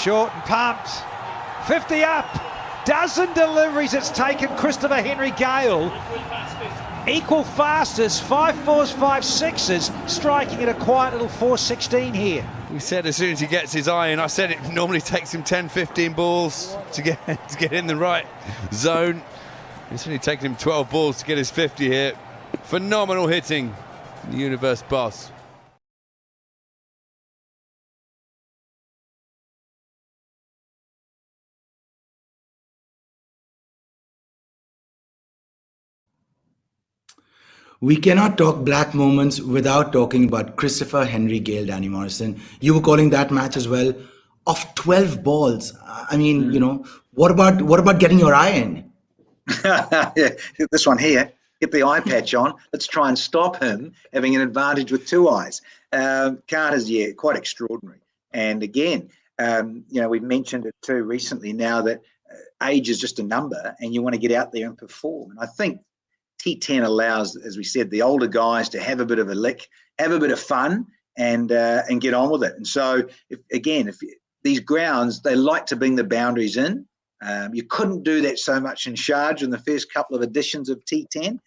short and pumped. 50 up. Dozen deliveries it's taken Christopher Henry Gayle. Equal fastest, 5.4s, 5.6s, striking at a quiet little 4.16 here. We said as soon as he gets his iron, I said it normally takes him 10, 15 balls to get in the right zone. It's only taken him 12 balls to get his 50 here. Phenomenal hitting, the universe boss. We cannot talk black moments without talking about Christopher Henry Gayle, Danny Morrison. You were calling that match as well. Of 12 balls, I mean, what about getting your eye in? Yeah, this one here, get the eye patch on. Let's try and stop him having an advantage with two eyes. Carter's, quite extraordinary. And again, we've mentioned it too recently now that age is just a number and you want to get out there and perform. And I think T10 allows, as we said, the older guys to have a bit of a lick, have a bit of fun, and get on with it. And so, if these grounds, they like to bring the boundaries in. You couldn't do that so much in Sharjah in the first couple of editions of T10,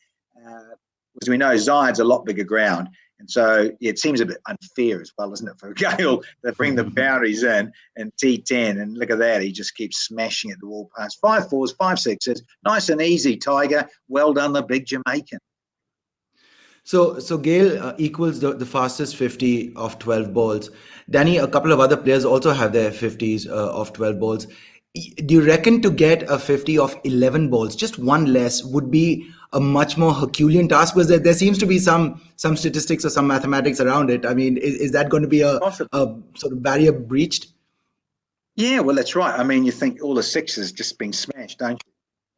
as we know, Zayed's a lot bigger ground. And so, it seems a bit unfair as well, isn't it, for Gayle to bring the boundaries in T10. And look at that, he just keeps smashing at the wall past 5.4s, 5.6s, nice and easy, Tiger. Well done, the big Jamaican. So Gayle equals the fastest 50 of 12 balls. Danny, a couple of other players also have their 50s of 12 balls. Do you reckon to get a 50 of 11 balls, just one less, would be a much more Herculean task? Because there seems to be some statistics or some mathematics around it. I mean, is that going to be a sort of barrier breached? Yeah, well, that's right. I mean, you think all the sixes just been smashed, don't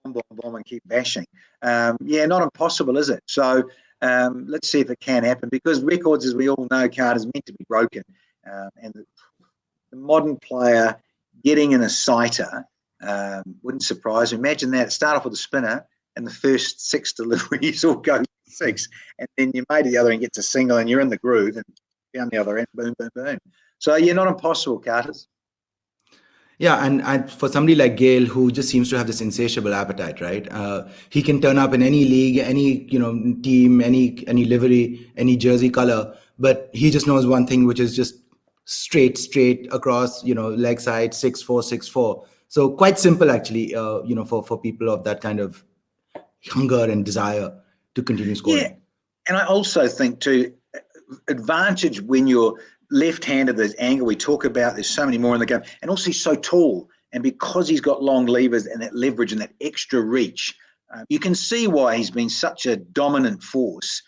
you? Bomb and keep bashing. Not impossible, is it? So let's see if it can happen, because records, as we all know, Carter's meant to be broken. And the modern player getting in a sighter wouldn't surprise me. Imagine that. Start off with a spinner and the first 6 deliveries all go 6. And then your mate at the other end gets a single and you're in the groove, and down the other end, boom, boom, boom. So you're not impossible, Carter's. Yeah, and for somebody like Gayle, who just seems to have this insatiable appetite, right? He can turn up in any league, any team, any livery, any jersey color, but he just knows one thing, which is just straight across, leg side, 6-4, 6-4. So quite simple, actually, for people of that kind of hunger and desire to continue scoring. Yeah, and I also think too, advantage when you're left-handed, the angle we talk about, there's so many more in the game, and also he's so tall, and because he's got long levers and that leverage and that extra reach, you can see why he's been such a dominant force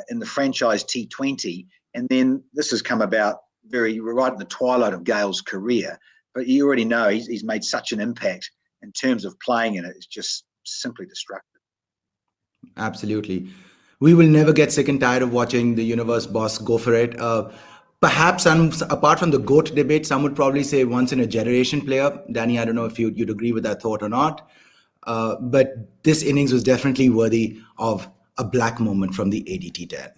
in the franchise T20. And then this has come about right in the twilight of Gayle's career, but you already know he's made such an impact in terms of playing in it. It's just simply destructive. Absolutely. We will never get sick and tired of watching the universe boss go for it. Perhaps, apart from the GOAT debate, some would probably say once in a generation player. Danny, I don't know if you'd agree with that thought or not. But this innings was definitely worthy of a black moment from the ADT10.